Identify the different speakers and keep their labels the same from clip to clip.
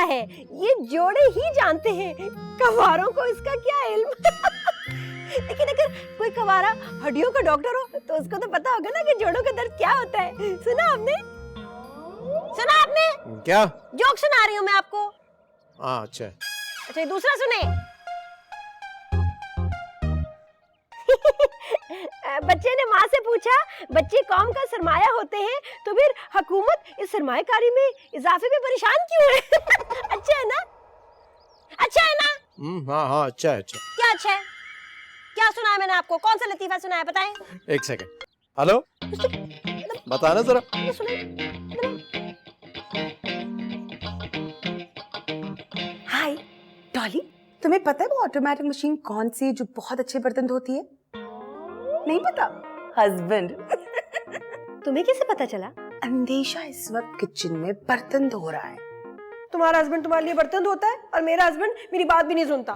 Speaker 1: है, ये जोड़े ही जानते हैं, कवारों को इसका क्या इल्म। लेकिन अगर कोई कवारा हड्डियों का डॉक्टर हो तो उसको तो पता होगा ना कि जोड़ों का दर्द क्या होता है। सुना आपने?
Speaker 2: क्या?
Speaker 1: जोक सुना रही हूँ मैं आपको।
Speaker 2: हाँ अच्छा।
Speaker 1: अच्छा ये दूसरा सुने। बच्चे ने माँ से पूछा, बच्चे कौम का सरमाया होते हैं तो फिर हुकूमत इस सरमायाकारी में इजाफे में परेशान क्यों है? अच्छा है ना? अच्छा है ना?
Speaker 2: हाँ हाँ अच्छा है अच्छा।
Speaker 1: क्या अच्छा है? क्या सुनाया मैंने आपको? कौन सा लतीफा सुनाया बताएं?
Speaker 2: एक सेकंड। हेलो बताना जरा।
Speaker 3: हाय डॉली, तुम्हें पता है वो ऑटोमेटिक मशीन कौन सी है जो बहुत अच्छे बर्तन धोती है? नहीं पता? हस्बैंड।
Speaker 1: तुम्हें कैसे पता चला?
Speaker 3: अंदेशा इस वक्त किचन में बर्तन धो रहा है।
Speaker 1: तुम्हारा हस्बैंड तुम्हारे लिए बर्तन धोता है और मेरा हस्बैंड मेरी बात भी नहीं सुनता।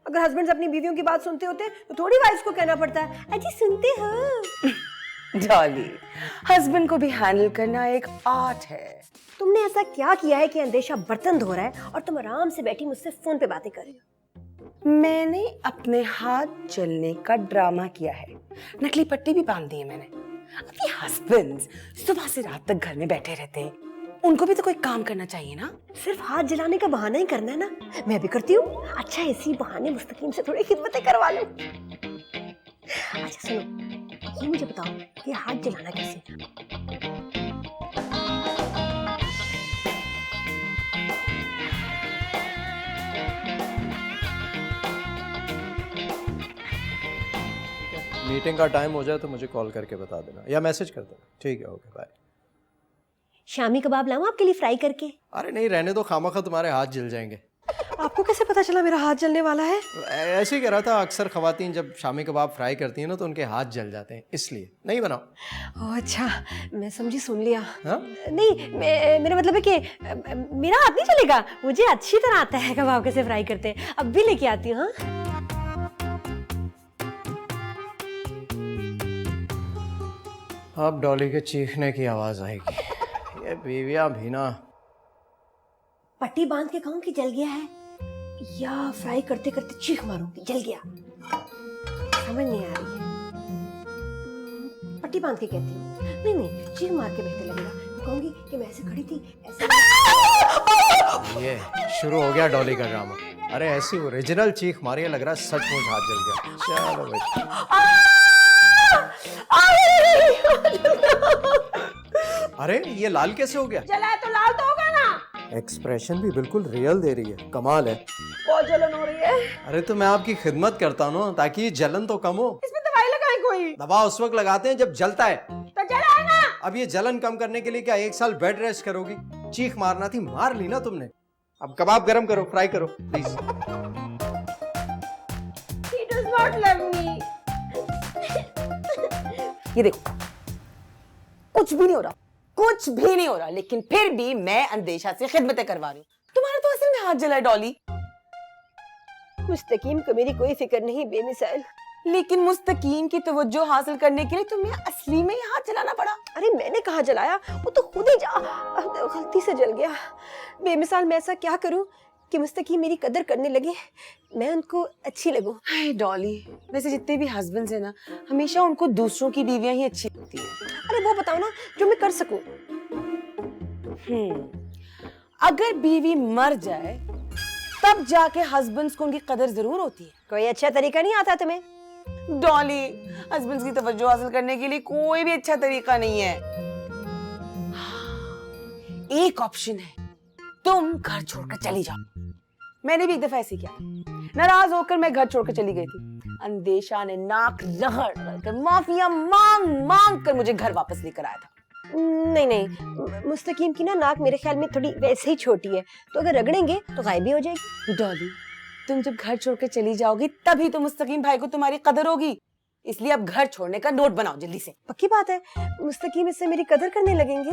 Speaker 1: अगर हस्बैंड अपनी बीवियों की बात सुनते होते तो थोड़ी वाइफ्स को कहना पड़ता है अजी सुनते हो।
Speaker 3: डॉली, हस्बैंड को भी हैंडल करना एक आर्ट है।
Speaker 1: तुमने ऐसा क्या किया है कि अंदेशा बर्तन धो रहा है और तुम आराम से बैठी मुझसे फोन पे बातें कर रही हो?
Speaker 3: मैंने अपने हाथ जलने का ड्रामा किया है, नकली पट्टी भी बांध दी है मैंने। अभी हस्बैंड्स सुबह से रात तक घर में बैठे रहते हैं, उनको भी तो कोई काम करना चाहिए ना।
Speaker 1: सिर्फ हाथ जलाने का बहाना ही करना है ना? मैं भी करती हूँ। अच्छा इसी बहाने मुस्तकीम से थोड़ी खिदमतें करवा लूं। अच्छा सुनो, ये मुझे बताओ ये हाथ जलाना कैसे?
Speaker 2: मीटिंग का टाइम हो जाए तो मुझे कॉल करके बता देना या मैसेज कर देना। ठीक है ओके बाय।
Speaker 1: शामी कबाब लाऊं आपके लिए फ्राई करके?
Speaker 2: अरे नहीं रहने दो, खामखा तुम्हारे हाथ जल जाएंगे।
Speaker 1: आपको कैसे पता चला मेरा हाथ जलने वाला है?
Speaker 2: ऐसे ही कह रहा था, अक्सर खवातीन जब शामी कबाब फ्राई करती हैं ना तो उनके हाथ जल जाते हैं, इसलिए नहीं बनाओ।
Speaker 1: ओह अच्छा, मैं समझी, सुन लिया।
Speaker 2: हाँ?
Speaker 1: नहीं मेरा मतलब है कि मेरा हाथ नहीं चलेगा, मुझे अच्छी तरह आता है कबाब कैसे फ्राई करते हैं। अब भी लेके आती हूँ। हाँ
Speaker 2: अब डॉली के चीखने की आवाज आएगी। ये बीवियां भी ना।
Speaker 1: पट्टी बांध के कहूँ कि जल गया है या फ्राई करते करते चीख मारूंगी जल गया? समझ नहीं आ रही है। पट्टी बांध के कहती हूँ। नहीं चीख मार के बेहतर लगेगा। कहूंगी कि मैं ऐसे खड़ी थी ऐसे।
Speaker 2: ये शुरू हो गया डॉली का ड्रामा। अरे ऐसी ओरिजिनल चीख मारी है, लग रहा है सचमुच हाथ जल गया। चलो भाई। अरे ये लाल कैसे हो गया?
Speaker 1: जला है तो लाल तो होगा ना।
Speaker 2: एक्सप्रेशन भी बिल्कुल रियल दे रही है, कमाल है।
Speaker 1: बहुत जलन हो रही है।
Speaker 2: अरे तो मैं आपकी खिदमत करता हूँ ताकि जलन तो कम हो।
Speaker 1: इसमें दवाई लगाए कोई?
Speaker 2: दवा उस वक्त लगाते हैं जब जलता है।
Speaker 1: तो जला है ना।
Speaker 2: अब ये जलन कम करने के लिए क्या 1 साल बेड रेस्ट करोगी? चीख मारना थी, मार ली ना तुमने। अब कबाब गरम करो, फ्राई करो please.
Speaker 1: He does not love me.
Speaker 3: ये देखो, कुछ भी नहीं हो रहा, कुछ भी नहीं हो रहा, लेकिन फिर भी मैं अंदेशा से खिदमतें करवा रही हूँ। तुम्हारा तो असल में हाथ जला है डॉली।
Speaker 1: मुस्तकीम को मेरी कोई फिक्र नहीं बेमिसाल।
Speaker 3: लेकिन मुस्तकीम की तवज्जो हासिल करने के लिए तुम्हें असली में ही हाथ जलाना पड़ा।
Speaker 1: अरे मैंने कहाँ जलाया, वो तो खुद ही गलती से जल गया। बेमिसाल मैं ऐसा क्या करूं कि मुस्तकीम मेरी कदर करने लगे, मैं उनको अच्छी लगूं।
Speaker 3: हाय डॉली, वैसे जितने भी हस्बैंड्स हैं ना, हमेशा उनको दूसरों की बीवियां ही अच्छी लगती हैं।
Speaker 1: अरे वो बताओ ना जो मैं कर सकूं।
Speaker 3: अगर बीवी मर जाए तब जाके हस्बैंड्स को उनकी कदर जरूर होती है।
Speaker 1: कोई अच्छा तरीका नहीं आता तुम्हें?
Speaker 3: डॉली, हस्बैंड्स की तवज्जो हासिल करने के लिए कोई भी अच्छा तरीका नहीं है। एक ऑप्शन है, तुम घर छोड़कर चली जाओ। मैंने भी एक दफा ऐसे किया, नाराज होकर मैं घर छोड़कर चली गई थी। अंदेशा ने नाक रगड़ कर माफिया मांग मांग कर मुझे घर वापस लेकर आया था।
Speaker 1: नहीं मुस्तकीम की ना नाक मेरे ख्याल में थोड़ी वैसे ही छोटी है, तो अगर रगड़ेंगे तो गायब भी हो जाएगी।
Speaker 3: डॉली, तुम जब घर छोड़कर चली जाओगी तभी तो मुस्तकीम भाई को तुम्हारी कदर होगी, इसलिए अब घर छोड़ने का नोट बनाओ जल्दी से।
Speaker 1: पक्की बात है, मुस्तकीम इससे मेरी कदर करने लगेंगे।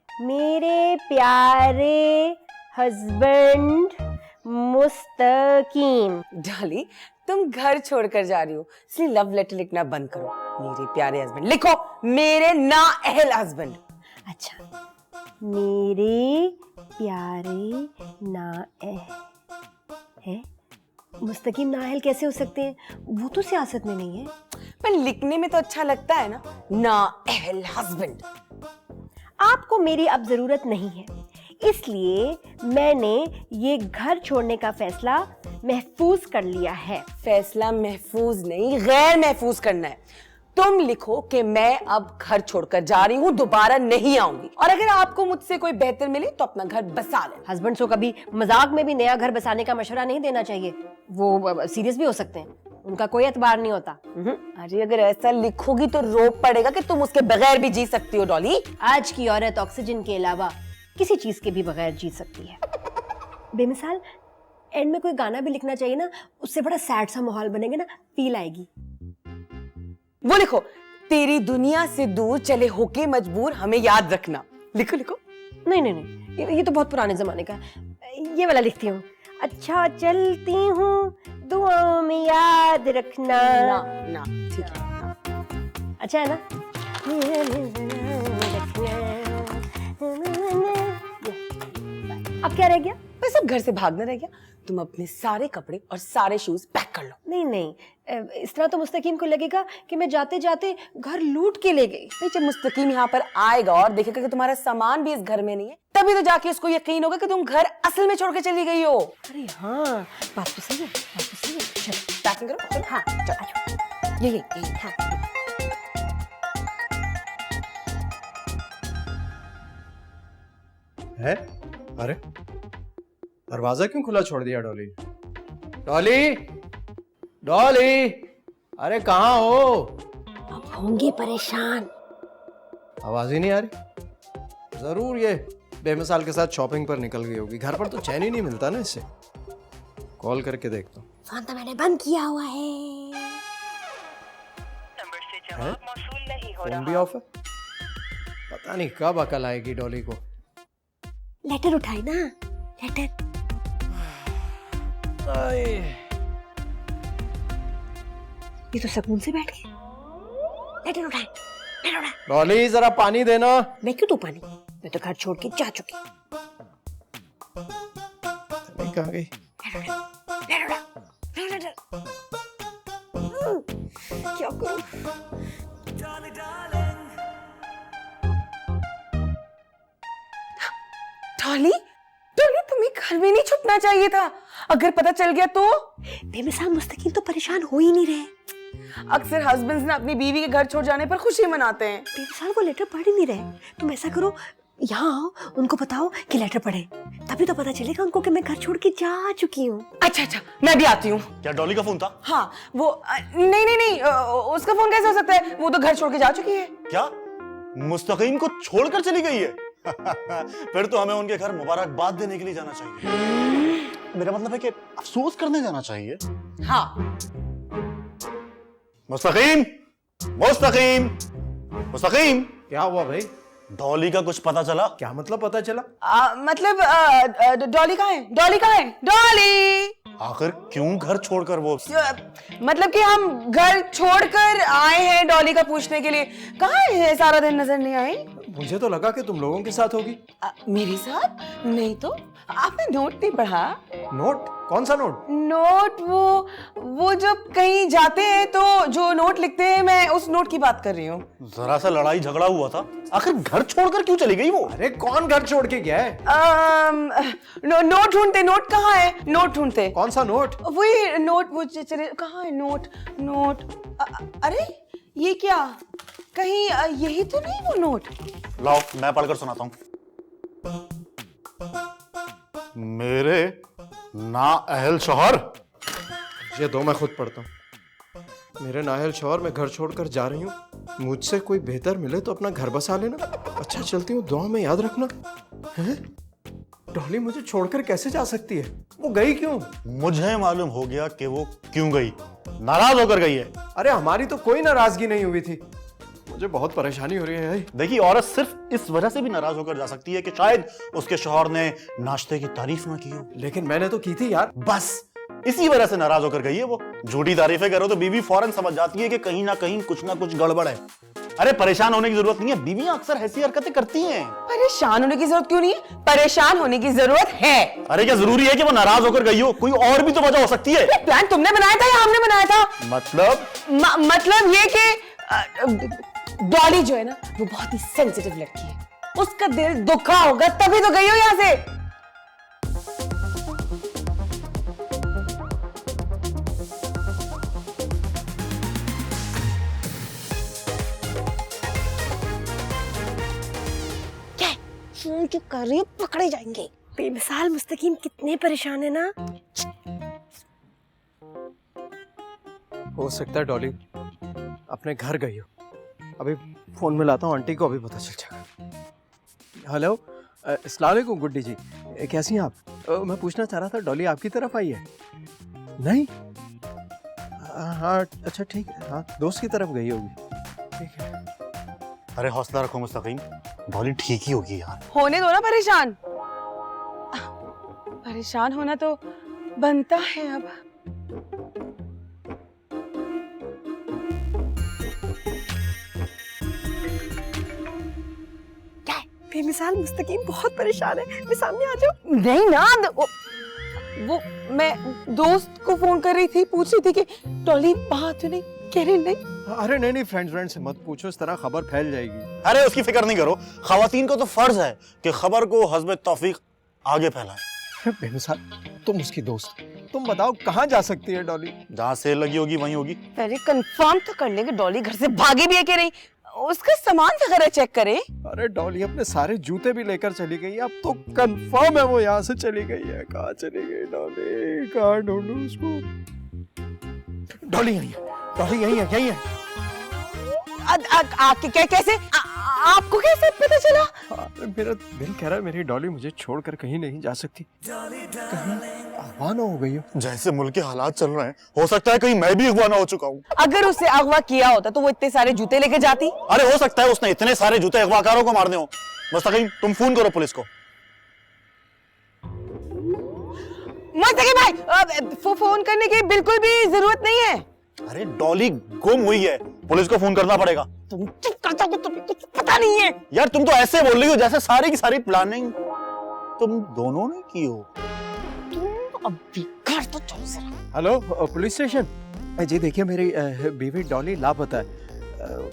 Speaker 1: मेरे प्यारे हस्बैंड मुस्तकीम।
Speaker 3: डॉली, तुम घर छोड़कर जा रही हो, इसलिए लव लेटर लिखना बंद करो। मेरे प्यारे हस्बैंड लिखो, मेरे नाअहल हस्बैंड।
Speaker 1: अच्छा मेरे प्यारे नाअहल है। मुस्तकीम नाअहल कैसे हो सकते हैं? वो तो सियासत में नहीं है।
Speaker 3: पर लिखने में तो अच्छा लगता है ना, नाअहल हस्बैंड।
Speaker 1: आपको मेरी अब जरूरत नहीं है, इसलिए मैंने ये घर छोड़ने का फैसला महफूज कर लिया है।
Speaker 3: फैसला महफूज नहीं, गैर महफूज करना है। तुम लिखो कि मैं अब घर छोड़कर जा रही हूँ, दोबारा नहीं आऊंगी, और अगर आपको मुझसे कोई बेहतर मिले तो अपना घर बसा लेना।
Speaker 1: हस्बैंड को कभी मजाक में भी नया घर बसाने का मशवरा नहीं देना चाहिए, वो सीरियस भी हो सकते हैं, उनका कोई एतबार नहीं होता।
Speaker 3: अरे अगर ऐसा लिखोगी तो रोप पड़ेगा कि तुम उसके बगैर भी जी सकती हो डॉली।
Speaker 1: आज की औरत ऑक्सीजन के अलावा किसी चीज के भी बगैर जी सकती है। बेमिसाल एंड में कोई गाना भी लिखना चाहिए ना, उससे बड़ा सैड सा माहौल बनेगा ना, फील आएगी।
Speaker 3: वो लिखो, तेरी दुनिया से दूर चले होके मजबूर हमें याद रखना। लिखो लिखो।
Speaker 1: नहीं नहीं नहीं, ये तो बहुत पुराने जमाने का है। ये वाला लिखती हूँ, अच्छा चलती हूँ दुआओं में याद रखना।
Speaker 3: ना ना ठीक है,
Speaker 1: अच्छा है ना? अब क्या रह गया?
Speaker 3: बस अब घर से भागना रह गया। तुम अपने सारे कपड़े और सारे शूज पैक कर लो।
Speaker 1: नहीं नहीं, इस तरह तो मुस्तकीम को लगेगा कि मैं जाते जाते घर लूट के ले गई।
Speaker 3: नहीं, जब मुस्तकीम यहाँ पर आएगा और देखेगा कि तुम्हारा सामान भी इस घर में नहीं है, तभी तो जाके उसको यकीन होगा कि तुम घर असल में छोड़ के चली गई हो।
Speaker 1: अरे हाँ, बात तो सही है, बात तो सही है। चलो
Speaker 3: पैकिंग करो। चलो।
Speaker 1: हाँ चलो,
Speaker 3: ये
Speaker 1: हाँ।
Speaker 2: है? अरे दरवाजा क्यों खुला छोड़ दिया डॉली? डॉली, डॉली, अरे कहाँ हो?
Speaker 1: अब होंगे परेशान।
Speaker 2: आवाज ही नहीं आ रही। जरूर ये बेमिसाल के साथ शॉपिंग पर निकल गई होगी। घर पर तो चैन ही नहीं मिलता ना इससे। कॉल करके देखता हूँ।
Speaker 1: फोन तो मैंने बंद किया हुआ है।
Speaker 2: है? फोन भी ऑफ है। पता नहीं कब अकल आएगी डॉली को।
Speaker 1: लेटर उठाए ना, लेटर। ये तो सुकून से बैठ गए। लेटर उठाए, लेटर उठाए।
Speaker 2: डॉली जरा पानी देना।
Speaker 1: मैं क्यों दूं पानी? मैं तो घर छोड़ के जा चुकी।
Speaker 2: नहीं कहाँ गई?
Speaker 1: लेटर उठा, लेटर। क्या करूं?
Speaker 3: डॉली, डॉली तुम्हें घर में नहीं छुपना चाहिए था। अगर पता चल गया तो?
Speaker 1: बेमिसाल मुस्तकीम तो परेशान हो ही नहीं रहे।
Speaker 3: अक्सर हस्बैंड्स ना अपनी बीवी के घर छोड़ जाने पर खुशी मनाते हैं।
Speaker 1: बेमिसाल वो लेटर पढ़ ही नहीं रहे। तुम ऐसा करो, यहाँ आओ, उनको बताओ कि लेटर पढ़े, तभी तो पता चलेगा उनको कि मैं घर छोड़ के जा चुकी हूँ।
Speaker 3: अच्छा अच्छा, मैं भी आती हूँ।
Speaker 4: क्या डॉली का फोन था?
Speaker 3: हाँ वो नहीं नहीं नहीं, उसका फोन कैसे हो सकता है? वो तो घर छोड़ के जा चुकी है।
Speaker 4: क्या मुस्तकीम को छोड़कर चली गई है? फिर तो हमें उनके घर मुबारकबाद देने के लिए जाना चाहिए। मेरा मतलब है कि अफसोस करने जाना चाहिए।
Speaker 3: हाँ।
Speaker 4: मुस्तकीम, मुस्तकीम, मुस्तकीम,
Speaker 2: क्या हुआ भाई?
Speaker 4: डॉली का कुछ पता चला?
Speaker 2: क्या मतलब पता चला?
Speaker 3: मतलब डॉली कहाँ है? डॉली कहाँ है? डॉली!
Speaker 4: आखिर क्यों घर छोड़कर वो?
Speaker 3: मतलब कि हम घर छोड़कर आए हैं डॉली का पूछने के लिए। कहाँ है? सारा दिन नजर नहीं आई।
Speaker 2: मुझे तो लगा कि तुम लोगों के साथ होगी।
Speaker 3: मेरे साथ? नहीं तो आपने नोट नहीं पढ़ा?
Speaker 2: नोट? कौन सा नोट?
Speaker 3: नोट वो जब कहीं जाते हैं तो जो नोट लिखते हैं, मैं उस नोट की बात कर रही हूँ।
Speaker 4: जरा सा लड़ाई झगड़ा हुआ था, आखिर घर छोड़कर क्यों चली गई वो?
Speaker 2: अरे कौन घर छोड़ के गया है?
Speaker 3: नोट ढूंढते। नोट कहाँ है? नोट ढूंढते।
Speaker 2: कौन सा नोट?
Speaker 3: वही नोट, वो चले कहाँ है? नोट। अरे ये क्या, कहीं यही तो नहीं वो नोट?
Speaker 4: लाओ मैं पढ़कर सुनाता हूँ। मेरे नाअहल शौहर।
Speaker 2: ये दो मैं खुद पढ़ता हूँ। मेरे नाअहल शौहर, मैं घर छोड़कर जा रही हूँ। मुझसे कोई बेहतर मिले तो अपना घर बसा लेना। अच्छा चलती हूँ, दुआ में याद रखना। हैं? डॉली मुझे छोड़कर कैसे जा सकती है? वो गई क्यों?
Speaker 4: मुझे मालूम हो गया कि वो क्यों गई। नाराज होकर गई है।
Speaker 2: अरे हमारी तो कोई नाराजगी नहीं हुई थी। मुझे बहुत परेशानी हो रही है।
Speaker 4: देखिए, औरत सिर्फ इस वजह से भी नाराज होकर जा सकती है कि शायद उसके शौहर ने नाश्ते की तारीफ ना की हो।
Speaker 2: लेकिन मैंने तो की थी यार।
Speaker 4: बस इसी वजह से नाराज होकर गई है वो। झूठी तारीफें करो तो बीवी फौरन समझ जाती है कि कहीं ना कुछ गड़बड़ है। अरे परेशान होने की जरूरत नहीं है, बीवियां अक्सर ऐसी हरकतें करती हैं।
Speaker 3: परेशान होने की जरूरत क्यों नहीं है? परेशान होने की जरूरत है।
Speaker 4: अरे क्या जरूरी है कि वो नाराज होकर गई हो? कोई और भी तो वजह हो सकती है।
Speaker 3: प्लान तुमने बनाया था या हमने बनाया था? मतलब ये कि डॉली जो है ना, वो बहुत ही सेंसिटिव लड़की है, उसका दिल दुखा होगा तभी तो गई हो यहां से। क्या फोन क्यों कर रही हो? पकड़े जाएंगे।
Speaker 1: बेमिसाल मुस्तकीम कितने परेशान है ना।
Speaker 2: हो सकता है डॉली अपने घर गई हो। अभी फोन में लाता हूँ, आंटी को अभी पता चल जाएगा। हेलो, अस्सलाम वालेकुम गुड्डी जी, कैसी हैं आप? मैं पूछना चाह रहा था डॉली आपकी तरफ आई है? नहीं? हाँ अच्छा ठीक है, हाँ दोस्त की तरफ गई होगी। ठीक है।
Speaker 4: अरे हौसला रखो मुस्तकीम, डॉली ठीक ही होगी यार।
Speaker 3: होने दो ना परेशान। परेशान होना तो बनता है अब।
Speaker 1: बेमिसाल मुस्तकीम बहुत परेशान है, मैं सामने आ जाऊं?
Speaker 3: नहीं ना, वो मैं दोस्त को फोन कर रही थी, पूछ रही थी कि डॉली वहां तो नहीं, कह रही नहीं।
Speaker 2: अरे नहीं फ्रेंड से मत पूछो, इस तरह खबर फैल जाएगी।
Speaker 4: अरे उसकी फिक्र नहीं करो, खवातीन को तो फर्ज है कि खबर को हस्ब तौफीक आगे फैलाएं।
Speaker 2: बेमिसाल तुम उसकी दोस्त, तुम बताओ कहाँ जा सकती है डॉली?
Speaker 4: जहाँ सेल लगी होगी वहीं होगी।
Speaker 3: पहले कंफर्म तो कर लेंगे डॉली घर से भागी भी है कि नहीं, उसका सामान वगैरह चेक करें।
Speaker 2: अरे डॉली अपने सारे जूते भी लेकर चली गई है, अब तो कंफर्म है वो यहाँ से चली गई है। कहाँ चली गई डॉली? कहाँ ढूंढूं उसको? डॉली यहीं है, डॉली यहीं है।
Speaker 3: कैसे आपको कैसे पता चला?
Speaker 2: मेरा दिल कह रहा है मेरी डॉली मुझे छोड़कर कहीं नहीं जा सकती, कहीं अगवा ना हो गई हो।
Speaker 4: जैसे मुल्क के हालात चल रहे हैं, हो सकता है कहीं मैं भी अगवा ना हो चुका हूँ।
Speaker 3: अगर उसे अगवा किया होता तो वो इतने सारे जूते लेके जाती।
Speaker 4: अरे हो सकता है उसने इतने सारे जूते अगवाकारों को मारने हो। मुस्तकीम तुम फोन करो पुलिस को।
Speaker 3: मुस्तकीम भाई, फोन करने की बिल्कुल भी जरूरत नहीं है।
Speaker 4: अरे डॉली गुम हुई है, पुलिस को फोन करना पड़ेगा।
Speaker 3: तुम चुप कर जाओ, तुम्हें कुछ पता नहीं है।
Speaker 4: यार तुम तो ऐसे बोल रही हो जैसे सारी की सारी प्लानिंग तुम दोनों ने की हो।
Speaker 3: अभी घर तो चल जरा।
Speaker 2: हेलो पुलिस स्टेशन जी, देखिए मेरी बीवी डॉली लापता है।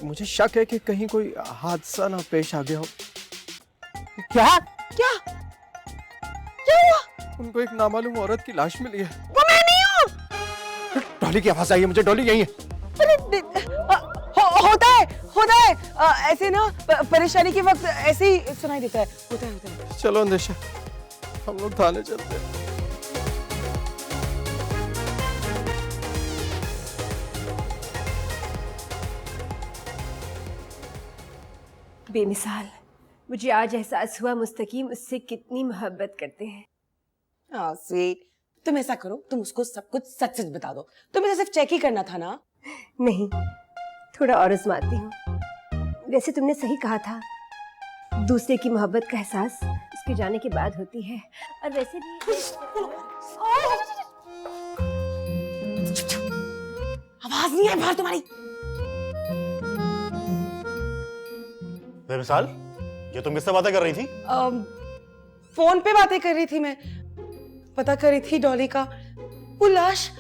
Speaker 2: मुझे शक है कि कहीं कोई हादसा ना पेश आ गया हो।
Speaker 3: क्या क्या क्या हुआ?
Speaker 2: उनको एक नामालूम औरत की लाश मिली है।
Speaker 3: वो मैं नहीं हूँ।
Speaker 2: डॉली की आवाज आई है मुझे, डॉली यहीं है।
Speaker 3: अरे होता है ऐसे ना, परेशानी के वक्त ऐसे ही सुनाई देता है। होता है।
Speaker 2: चलो अंदेशा, हम लोग थाने चलते हैं।
Speaker 1: बेमिसाल मुझे आज एहसास हुआ मुस्तकीम उससे कितनी मोहब्बत करते हैं।
Speaker 3: स्वीट, तुम ऐसा करो, तुम उसको सब कुछ सच सच बता दो। तुम्हें तो सिर्फ चेक ही करना था ना।
Speaker 1: नहीं, थोड़ा और आजमाती हूँ। वैसे तुमने सही कहा था, दूसरे की मोहब्बत का एहसास उसके जाने के बाद होती है। और वैसे भी
Speaker 3: आवाज नहीं है बाहर तुम्हारी।
Speaker 4: बेमिसाल, ये तुम किससे बातें कर रही थी?
Speaker 3: फोन पे बातें कर रही थी मैं, पता कर रही थी डॉली का। वो लाश,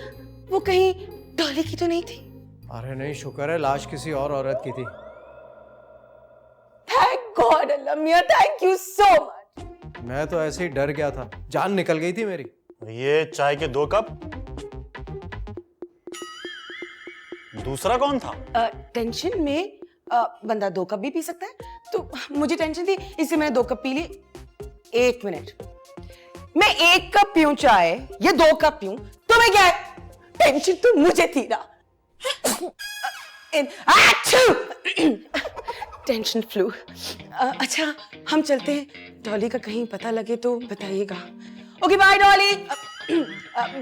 Speaker 3: वो कहीं डॉली की तो नहीं थी?
Speaker 2: अरे नहीं, शुक्र है लाश किसी और औरत की थी।
Speaker 3: थैंक गॉड अल्लाह मियां, थैंक यू सो मच।
Speaker 2: मैं तो ऐसे ही डर गया था, जान निकल गई थी मेरी।
Speaker 4: ये चाय के 2 कप। दूसरा कौन था?
Speaker 3: टेंशन में बंदा 2 कप भी पी सकता है, तो मुझे टेंशन थी इसलिए मैंने 2 कप पी लिए। 1 मिनट, मैं 1 कप पीऊं चाय या 2 कप पीऊं, तुम्हें क्या है? टेंशन तो मुझे थी ना। Tension flu. अच्छा हम चलते हैं, डॉली का कहीं पता लगे तो बताइएगा। Okay bye Dolly,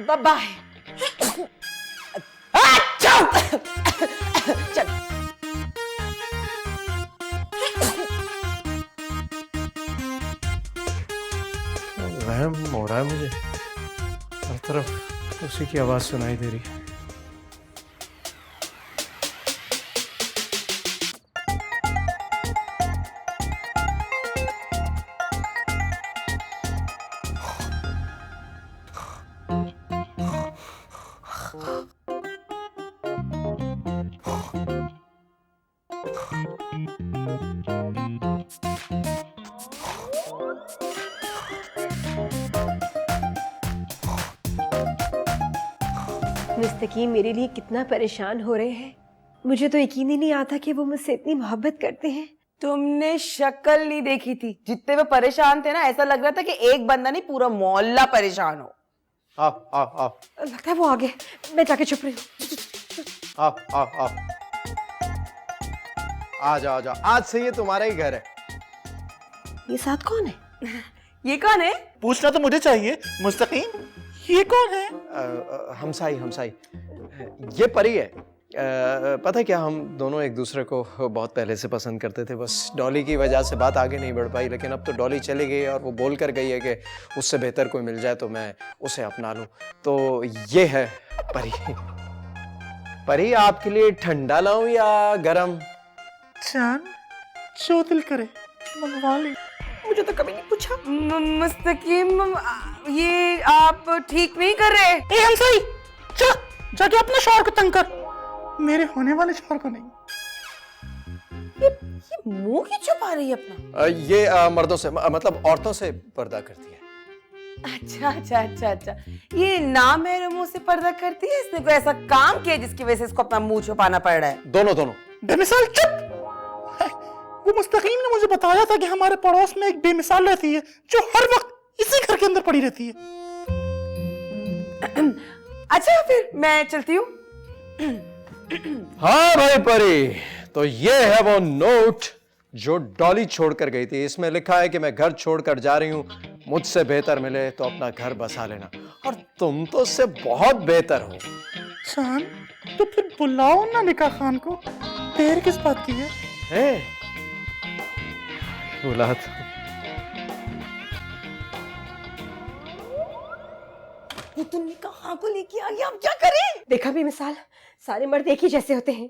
Speaker 3: bye. चल
Speaker 2: वहम हो रहा है मुझे, हर तरफ उसी की आवाज सुनाई दे रही है।
Speaker 1: मुस्तकीम मेरे लिए कितना परेशान हो रहे हैं। मुझे तो यकीन ही नहीं आता कि वो मुझसे इतनी मोहब्बत करते हैं।
Speaker 3: तुमने शक्ल नहीं देखी थी, जितने वो परेशान थे ना, ऐसा लग रहा था कि एक बंदा नहीं पूरा मोहल्ला परेशान हो।
Speaker 2: आओ।
Speaker 1: लगता है वो आ गए, मैं जाके छुप रही हूँ।
Speaker 2: आओ। आ जाओ। आज से ये तुम्हारा ही घर है।
Speaker 1: ये साथ कौन है?
Speaker 3: ये कौन है?
Speaker 4: पूछना तो मुझे चाहिए मुस्तकीम, ये कौन है?
Speaker 2: हमसाई। ये परी है। पता है क्या, हम दोनों एक दूसरे को बहुत पहले से पसंद करते थे, बस डॉली की वजह से बात आगे नहीं बढ़ पाई। लेकिन अब तो डॉली चली गई और वो बोल कर गई है कि उससे बेहतर कोई मिल जाए तो मैं उसे अपना लूं। तो ये है परी। परी, आपके लिए ठंडा लाऊं या गरम?
Speaker 4: जान, जो दिल करे मंगवा ले।
Speaker 1: मुझे तो कभी नहीं पूछा।
Speaker 3: मुस्तकीम, ये आप ठीक नहीं कर रहे।
Speaker 4: ए हमसाई, जाके अपने शौहर को तंग कर, मेरे होने वाले शौहर को नहीं।
Speaker 3: ये मुंह क्यों छुपा रही है अपना?
Speaker 2: ये मर्दों से मतलब औरतों से पर्दा करती है।
Speaker 3: अच्छा। ये नाम है मुंह से पर्दा करती है। इसने कोई ऐसा काम किया जिसकी वजह से इसको अपना मुंह छुपाना पड़ रहा है?
Speaker 2: दोनों।
Speaker 4: बेमिसाल चुप। वो मुस्तकीम ने मुझे बताया था कि हमारे पड़ोस में एक बेमिसाल रहती है जो हर वक्त इसी घर के अंदर पड़ी रहती है।
Speaker 3: अच्छा, फिर मैं चलती हूँ।
Speaker 2: हाँ भाई परी, तो ये है वो नोट जो डॉली छोड़कर गई थी। इसमें लिखा है कि मैं घर छोड़कर जा रही हूँ, मुझसे बेहतर मिले तो अपना घर बसा लेना। और तुम तो उससे बहुत बेहतर हो।
Speaker 4: जान, तो फिर बुलाओ ना निकाह खान को, देर किस बात की है?
Speaker 2: बुला तो।
Speaker 3: ये तो निकाह को लेके आ गया, अब क्या करें?
Speaker 1: देखा भी मिसाल, सारे मर्द एक ही जैसे होते हैं।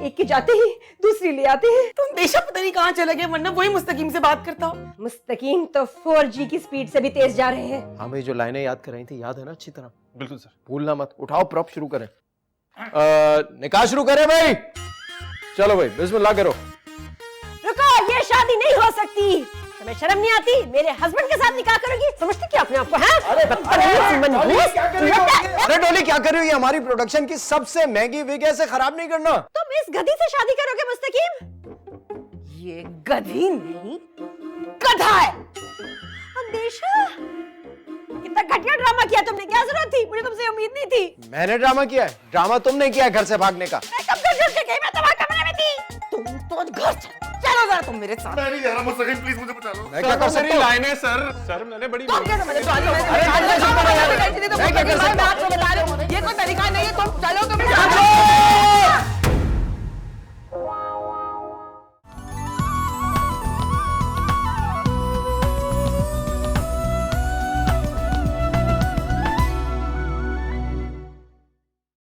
Speaker 1: एक के जाते ही दूसरी ले आते हैं।
Speaker 3: तुम बेशक पता नहीं कहाँ चले गए, वरना वही मुस्तकीम से बात करता हूँ।
Speaker 1: मुस्तकीम तो 4G की स्पीड से भी तेज जा रहे हैं।
Speaker 2: हाँ भाई, जो लाइनें याद कर रही थी याद है ना अच्छी तरह?
Speaker 4: बिल्कुल सर।
Speaker 2: भूलना मत। उठाओ, प्रॉप शुरू करें। निकाह शुरू करें भाई। चलो भाई, बिस्मिल्लाह करो।
Speaker 1: रुको, ये शादी नहीं हो सकती। तुम्हें शर्म नहीं आती? मेरे हस्बैंड के साथ निकाह करोगी? समझती क्या अपने आप को? हैं?
Speaker 2: अरे डॉली, क्या कर रही हो? ये हमारी प्रोडक्शन की सबसे महंगी विग है, इसे खराब नहीं करना।
Speaker 1: तुम इस गधी से शादी करोगे मुस्तकीम?
Speaker 3: ये गधी नहीं, गधा है।
Speaker 1: अंदेशा, कितना घटिया ड्रामा किया तुमने। क्या जरूरत थी? मुझे तुमसे उम्मीद नहीं थी।
Speaker 2: मैंने ड्रामा किया है? ड्रामा तुमने किया है घर से भागने का।
Speaker 1: मैं कब घर छोड़ के गई? मैं तुम्हारे कमरे में थी।
Speaker 3: तुम तो घर चलो जरा, तुम मेरे साथ।
Speaker 4: मैं नहीं जा रहा मुस्तकीम, प्लीज मुझे बचा लो।
Speaker 2: मैं क्या कर सकता हूँ?
Speaker 5: लाइनें सर मैंने बड़ी
Speaker 3: तुम क्या समझ रहे हो? मैं आपको बता रही हूँ, ये कोई तरीका नहीं है। तुम चलो, तुम